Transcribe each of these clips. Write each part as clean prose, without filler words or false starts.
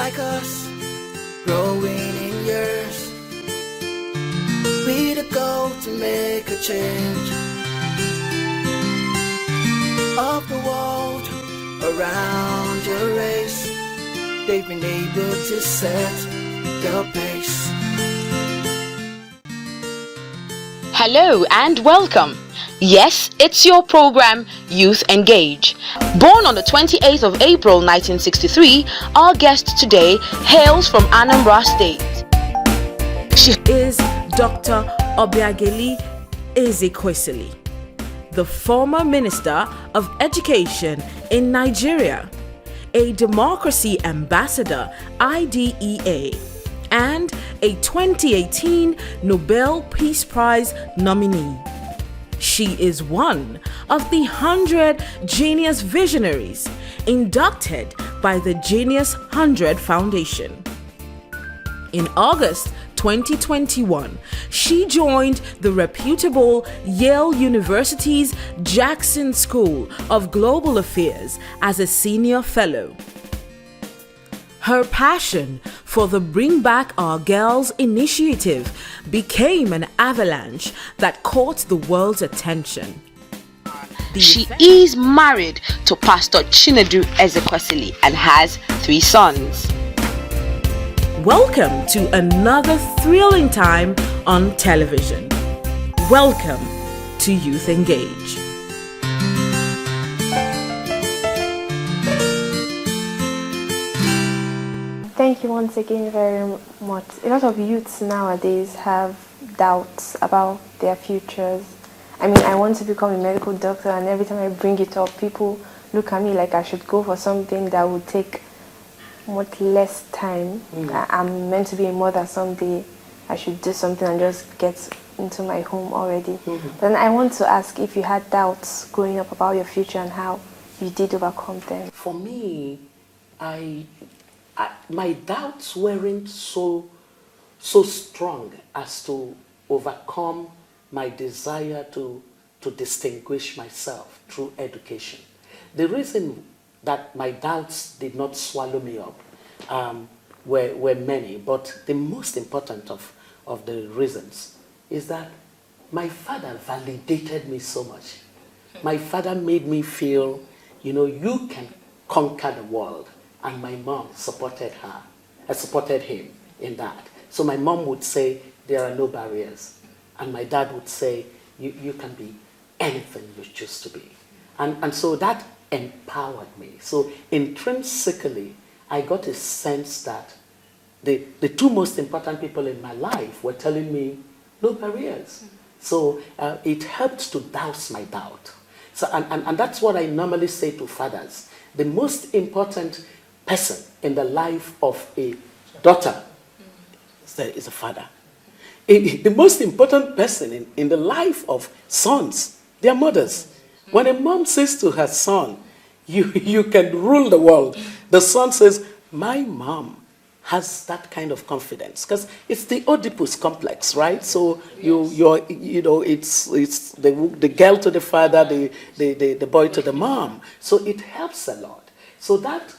like us, growing in years, with a goal to make a change of the world around your race. They've been able to set the pace. Hello and welcome. Yes, it's your program, Youth Engage. Born on the 28th of April 1963, our guest today hails from Anambra State. She is Dr. Obiageli Ezekwesili, the former Minister of Education in Nigeria, a Democracy Ambassador, IDEA, and a 2018 Nobel Peace Prize nominee. She is one of the 100 Genius Visionaries inducted by the Genius 100 Foundation. In August 2021, she joined the reputable Yale University's Jackson School of Global Affairs as a senior fellow. Her passion for the Bring Back Our Girls initiative became an avalanche that caught the world's attention. She is married to Pastor Chinedu Ezekwesili and has 3 sons. Welcome to another thrilling time on television. Welcome to Youth Engage. Thank you once again very much. A lot of youths nowadays have doubts about their futures. I mean, I want to become a medical doctor, and every time I bring it up, people look at me like I should go for something that would take much less time. I'm meant to be a mother someday. I should do something and just get into my home already. Then I want to ask if you had doubts growing up about your future and how you did overcome them. For me, my doubts weren't so strong as to overcome my desire to distinguish myself through education. The reason that my doubts did not swallow me up were many, but the most important of the reasons is that my father validated me so much. My father made me feel, you can conquer the world. And my mom supported her. I supported him in that. So my mom would say, there are no barriers. And my dad would say, you can be anything you choose to be. And so that empowered me. So intrinsically, I got a sense that the 2 most important people in my life were telling me, no barriers. So it helped to douse my doubt. So, and that's what I normally say to fathers. The most important person in the life of a daughter is a father. The most important person in the life of sons, their mothers. When a mom says to her son, you can rule the world, the son says, my mom has that kind of confidence, because it's the Oedipus complex, right? So it's the girl to the father, the boy to the mom. So it helps a lot. So that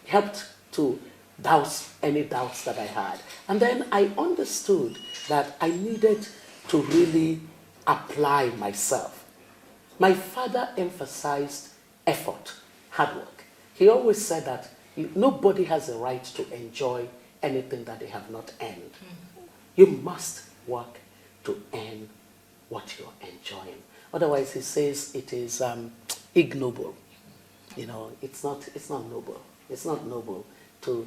helped to douse any doubts that I had. And then I understood that I needed to really apply myself. My father emphasized effort, hard work. He always said that nobody has a right to enjoy anything that they have not earned. You must work to earn what you're enjoying. Otherwise, he says it is ignoble. It's not noble. It's not noble to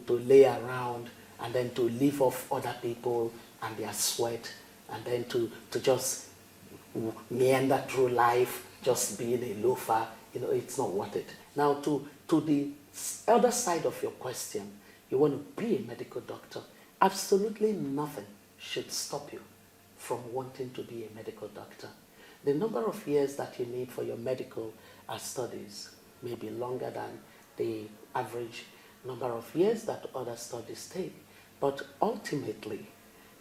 lay around and then to live off other people and their sweat and then to just meander through life, just being a loafer. It's not worth it. Now, to the other side of your question, you want to be a medical doctor. Absolutely nothing should stop you from wanting to be a medical doctor. The number of years that you need for your medical studies may be longer than the average number of years that other studies take. But ultimately,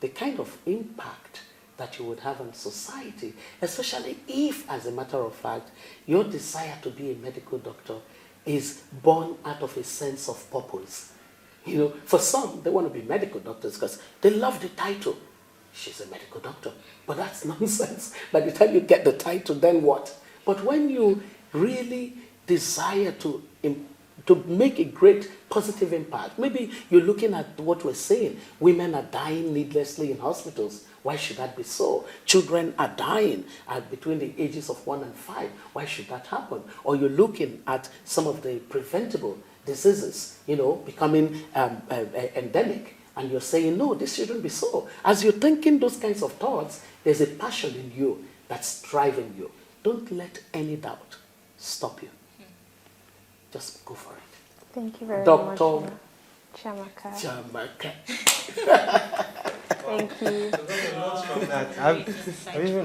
the kind of impact that you would have on society, especially if, as a matter of fact, your desire to be a medical doctor is born out of a sense of purpose. You know, for some, they want to be medical doctors because they love the title. She's a medical doctor. But that's nonsense. By the time you get the title, then what? But when you really desire to make a great positive impact, maybe you're looking at what we're saying. Women are dying needlessly in hospitals. Why should that be so? Children are dying between the ages of 1 and 5. Why should that happen? Or you're looking at some of the preventable diseases, you know, becoming endemic. And you're saying, no, this shouldn't be so. As you're thinking those kinds of thoughts, there's a passion in you that's driving you. Don't let any doubt stop you. Just go for it. Thank you very much. Dr. Chiamaka. Thank you.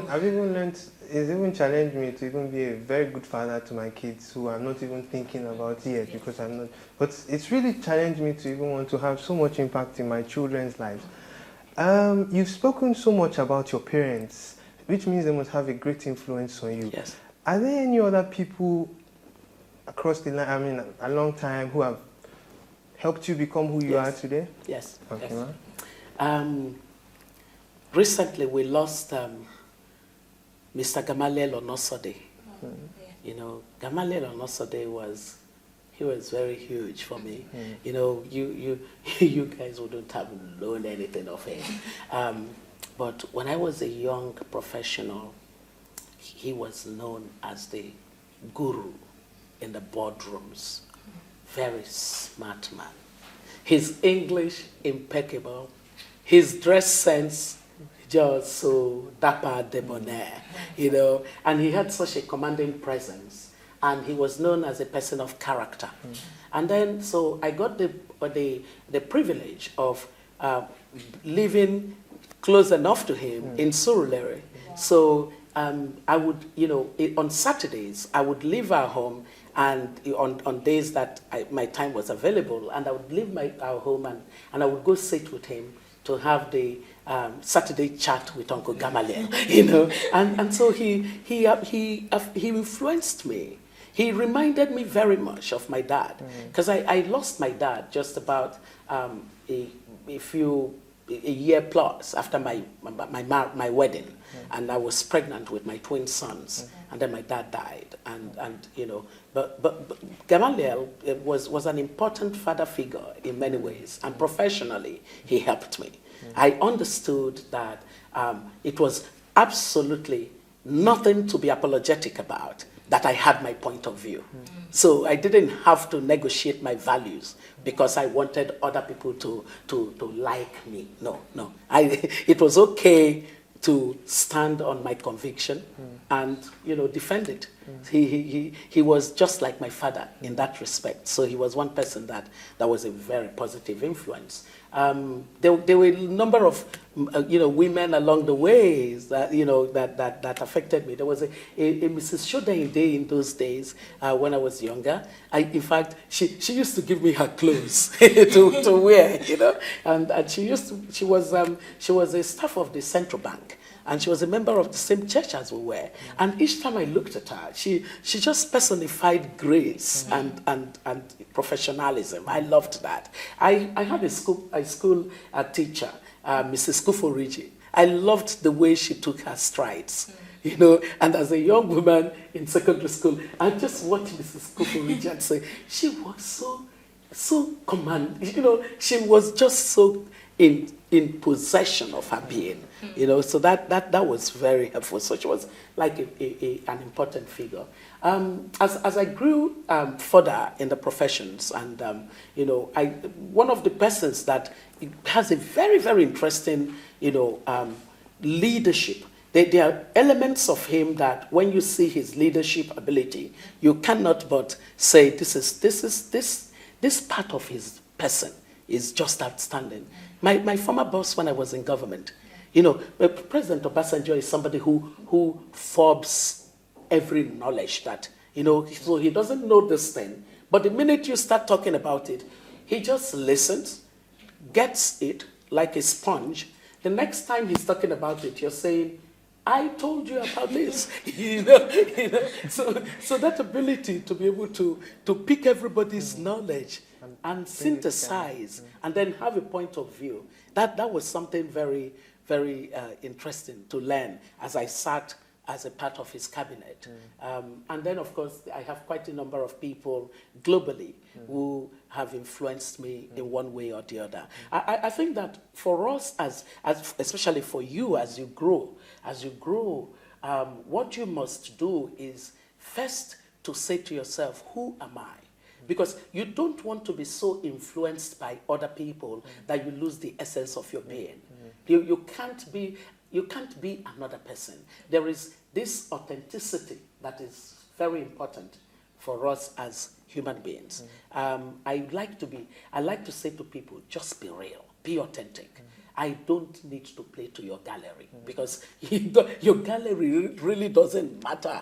I've even learned, it's even challenged me to even be a very good father to my kids who I'm not even thinking about yet because I'm not, but it's really challenged me to even want to have so much impact in my children's lives. You've spoken so much about your parents, which means they must have a great influence on you. Yes. Are there any other people across the line, I mean, a long time, who have helped you become who you are today? Yes. Okay, yes. Recently, we lost Mr. Gamaliel Onosode. You know, Gamaliel Onosode was very huge for me. You know, you guys wouldn't have known anything of him. But when I was a young professional, he was known as the guru in the boardrooms. Very smart man. His English impeccable. His dress sense just so dapper, debonair, you know. And he had such a commanding presence. And he was known as a person of character. And then, so I got the privilege of living close enough to him in Surulere. So I would, you know, on Saturdays, I would leave our home, and on days that my time was available, and I would leave our home and I would go sit with him to have the Saturday chat with Uncle Gamaliel, you know. And so he influenced me. He reminded me very much of my dad, because I lost my dad just about a year plus after my wedding, and I was pregnant with my twin sons, and then my dad died, and you know, but Gamaliel was an important father figure in many ways, and professionally he helped me. I understood that it was absolutely nothing to be apologetic about, that I had my point of view. So I didn't have to negotiate my values because I wanted other people to like me. No. It was okay to stand on my conviction and, you know, defend it. He was just like my father in that respect. So he was one person that was a very positive influence. There were a number of you know, women along the ways that, you know, that affected me. There was a Mrs. Shodainde in those days when I was younger. In fact, she used to give me her clothes to wear, you know, and she was a staff of the Central Bank. And she was a member of the same church as we were. And each time I looked at her, she just personified grace and professionalism. I loved that. I had a school teacher, Mrs. Kuforiji. I loved the way she took her strides. You know, and as a young woman in secondary school, I just watched Mrs. Kuforiji and say, she was so you know, she was just so in possession of her being, you know, so that was very helpful. So she was like an important figure. As I grew further in the professions, and you know, one of the persons that has a very, very interesting, you know, leadership. There are elements of him that when you see his leadership ability, you cannot but say this part of his person is just outstanding. My former boss when I was in government, you know, President Obasanjo is somebody who forbs every knowledge that, you know, so he doesn't know this thing, but the minute you start talking about it, he just listens, gets it like a sponge. The next time he's talking about it, you're saying, I told you about this. you know. So that ability to be able to pick everybody's knowledge and synthesize and then have a point of view, that was something very, very interesting to learn as I sat as a part of his cabinet. And then, of course, I have quite a number of people globally who have influenced me in one way or the other. I think that for us, as especially for you, as you grow, what you must do is first to say to yourself, who am I? Because you don't want to be so influenced by other people that you lose the essence of your being. You can't be another person. There is this authenticity that is very important for us as human beings. I like to say to people, just be real, be authentic. I don't need to play to your gallery because your gallery really doesn't matter.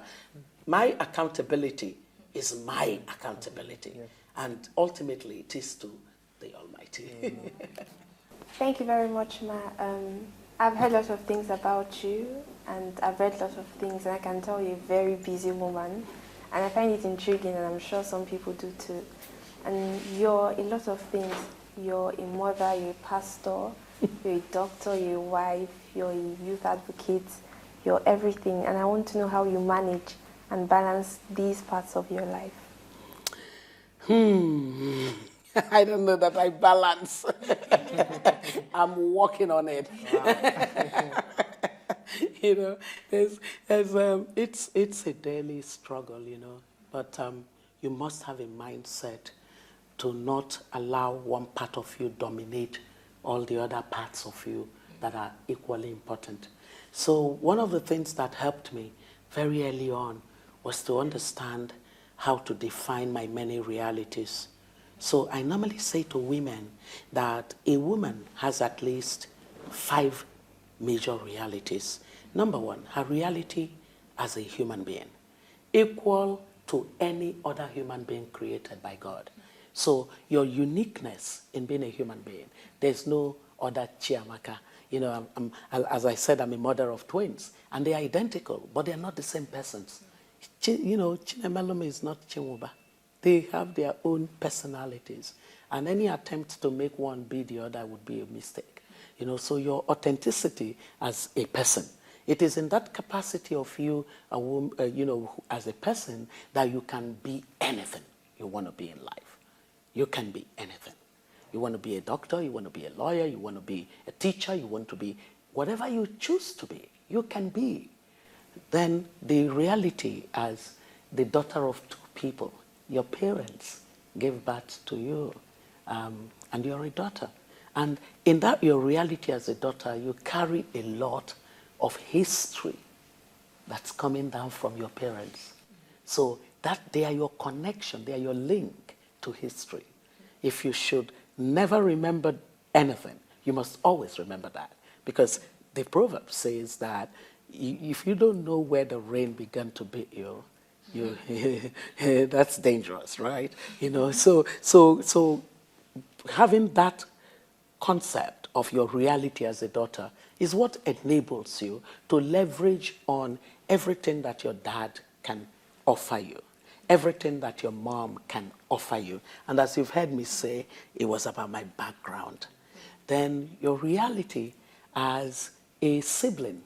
My accountability is my accountability, and ultimately it is to the Almighty. Thank you very much, Ma. I've heard lots of things about you, and I've read lots of things, and I can tell you're a very busy woman, and I find it intriguing, and I'm sure some people do too. And you're a lot of things. You're a mother, you're a pastor, you're a doctor, you're a wife, you're a youth advocate, you're everything, and I want to know how you manage and balance these parts of your life. I don't know that I balance. I'm working on it. Wow. It's a daily struggle, but you must have a mindset to not allow one part of you dominate all the other parts of you that are equally important. So one of the things that helped me very early on was to understand how to define my many realities. So I normally say to women that a woman has at least 5 major realities. Number one, her reality as a human being, equal to any other human being created by God. So your uniqueness in being a human being, there's no other Chiamaka. As I said, I'm a mother of twins, and they're identical, but they're not the same persons. Chinemelum is not Chinwuba. They have their own personalities, and any attempt to make one be the other would be a mistake. So your authenticity as a person, it is in that capacity of you, as a person, that you can be anything you want to be in life. You can be anything. You want to be a doctor, you want to be a lawyer, you want to be a teacher, you want to be whatever you choose to be, you can be. Then the reality as the daughter of 2 people, your parents gave birth to you, and you're a daughter. And in that, your reality as a daughter, you carry a lot of history that's coming down from your parents. So that they are your connection, they are your link to history. If you should never remember anything, you must always remember that. Because the proverb says that if you don't know where the rain began to beat you, that's dangerous, right? So having that concept of your reality as a daughter is what enables you to leverage on everything that your dad can offer you, everything that your mom can offer you. And as you've heard me say, it was about my background. Then your reality as a sibling.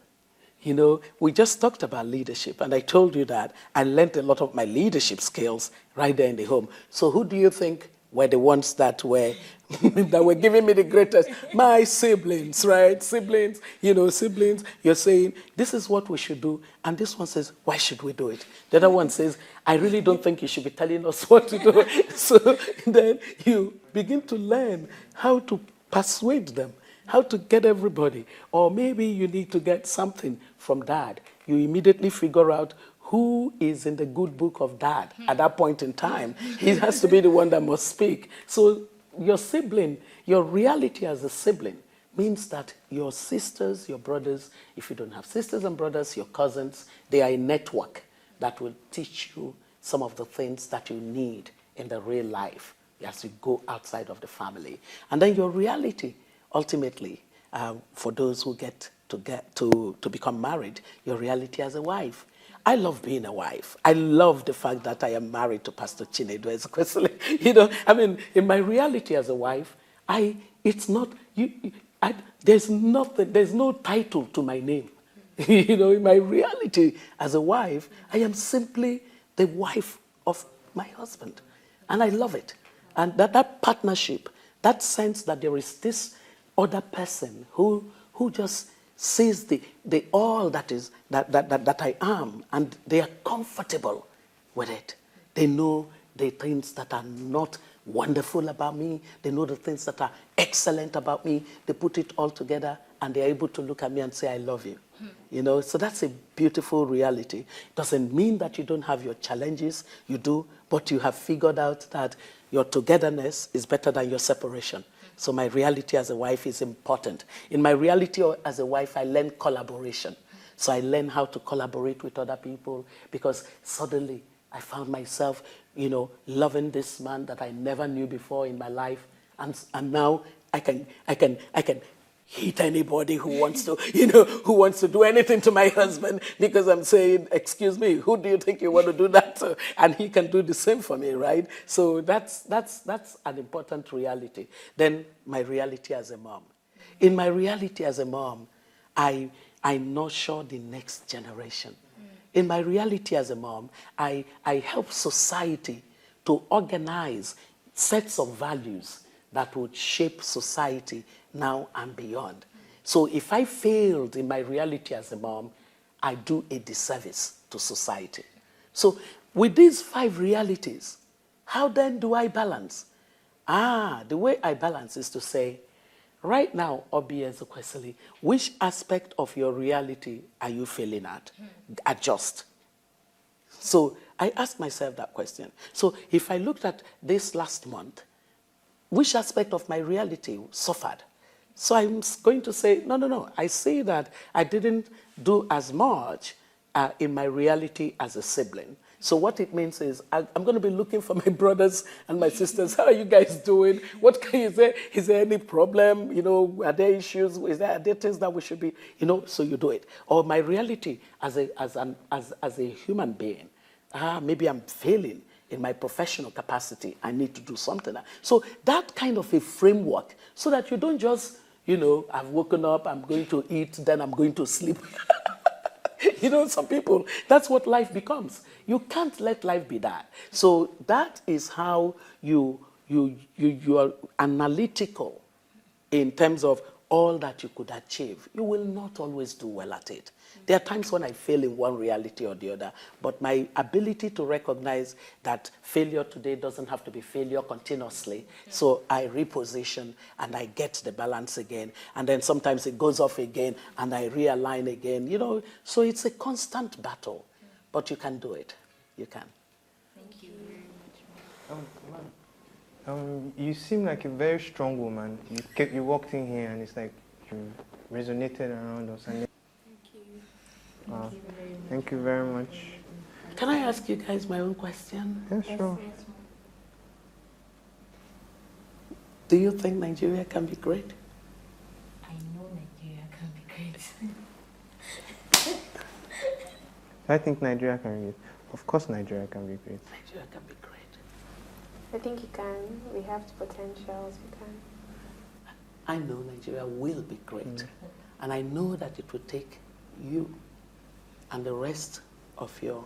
We just talked about leadership, and I told you that I learned a lot of my leadership skills right there in the home. So who do you think were the ones that were giving me the greatest? My siblings, right? Siblings, siblings. You're saying, this is what we should do. And this one says, why should we do it? The other one says, I really don't think you should be telling us what to do. So then you begin to learn how to persuade them, how to get everybody. Or maybe you need to get something from dad. You immediately figure out who is in the good book of dad at that point in time. He has to be the one that must speak. So your sibling, your reality as a sibling means that your sisters, your brothers, if you don't have sisters and brothers, your cousins, they are a network that will teach you some of the things that you need in the real life as you go outside of the family. And then your reality, ultimately, for those who get to become married, your reality as a wife. I love being a wife. I love the fact that I am married to Pastor Chinedu Ezekwesili. I mean, in my reality as a wife, there's no title to my name. In my reality as a wife, I am simply the wife of my husband. And I love it. And that partnership, that sense that there is this other person who just sees the all that I am, and they are comfortable with it. They know the things that are not wonderful about me. They know the things that are excellent about me. They put it all together, and they're able to look at me and say, I love you. So that's a beautiful reality. It doesn't mean that you don't have your challenges. You do, but you have figured out that your togetherness is better than your separation. So my reality as a wife is important. In my reality as a wife, I learn collaboration. So I learn how to collaborate with other people, because suddenly I found myself, loving this man that I never knew before in my life. And now I can hit anybody who wants to do anything to my husband, because I'm saying, excuse me, who do you think you want to do that to? And he can do the same for me, right? So that's an important reality. Then my reality as a mom. In my reality as a mom, I nurture the next generation. In my reality as a mom, I help society to organize sets of values that would shape society now and beyond. So if I failed in my reality as a mom, I do a disservice to society. So with these 5 realities, how then do I balance? The way I balance is to say, right now, Obiageli Ezekwesili, which aspect of your reality are you failing at? Adjust. So I ask myself that question. So if I looked at this last month, which aspect of my reality suffered? So I'm going to say, no. I see that I didn't do as much in my reality as a sibling. So what it means is I'm going to be looking for my brothers and my sisters. How are you guys doing? What can you say? Is there any problem? Are there issues? Are there things that we should be, so you do it. Or my reality as a human being. Maybe I'm failing in my professional capacity. I need to do something. So that kind of a framework, so that you don't just, I've woken up, I'm going to eat, then I'm going to sleep. Some people, that's what life becomes. You can't let life be that. So that is how you are analytical in terms of all that you could achieve. You will not always do well at it. There are times when I fail in one reality or the other, but my ability to recognize that failure today doesn't have to be failure continuously. So I reposition and I get the balance again. And then sometimes it goes off again and I realign again. So it's a constant battle, but you can do it. You can. Thank you very much. You seem like a very strong woman. You walked in here and it's like you resonated around us. And thank you very much. Can I ask you guys my own question? Yeah, sure. Do you think Nigeria can be great? I know Nigeria can be great. I think Nigeria can be great. Of course Nigeria can be great. Nigeria can be great. I think you can. We have the potentials. We can. I know Nigeria will be great. And I know that it will take you and the rest of your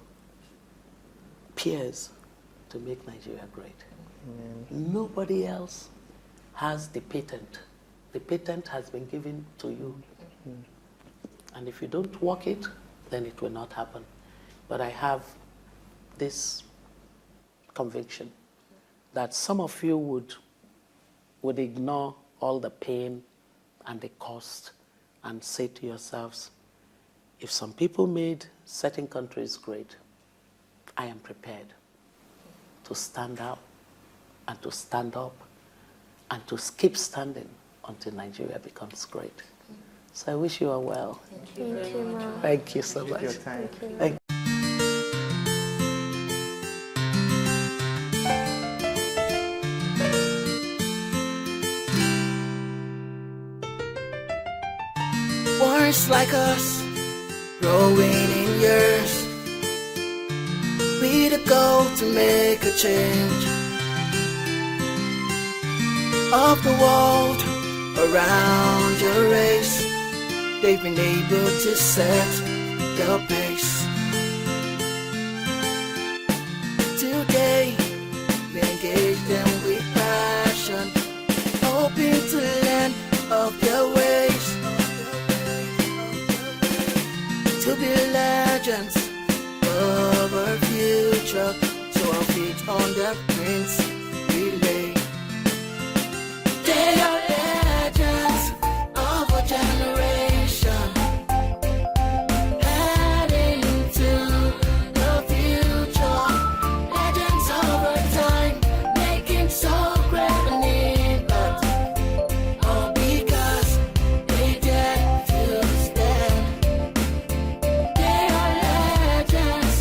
peers to make Nigeria great. Nobody else has the patent. The patent has been given to you. And if you don't work it, then it will not happen. But I have this conviction that some of you would ignore all the pain and the cost and say to yourselves, if some people made certain countries great, I am prepared to stand out and to stand up and to keep standing until Nigeria becomes great. So I wish you all well. Thank you very much. Thank you so much. Your time. Thank you. Why dreamers like us, growing in years, with a goal to make a change of the world around your race. They've been able to set the pace. Today, we engage them with passion, hoping to learn of their ways, to be legends of our future. So our feet on the prints we lay. They are legends of a generation, heading to the future. Legends of our time, making so great an impact, all because they dare to stand. They are legends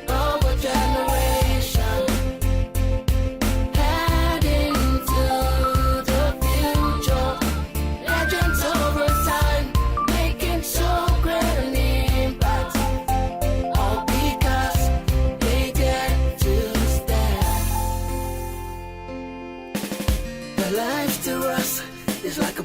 of a generation, heading to the future. Legends of our time, making so great an impact, all because they dare to stand. Their life to us is like a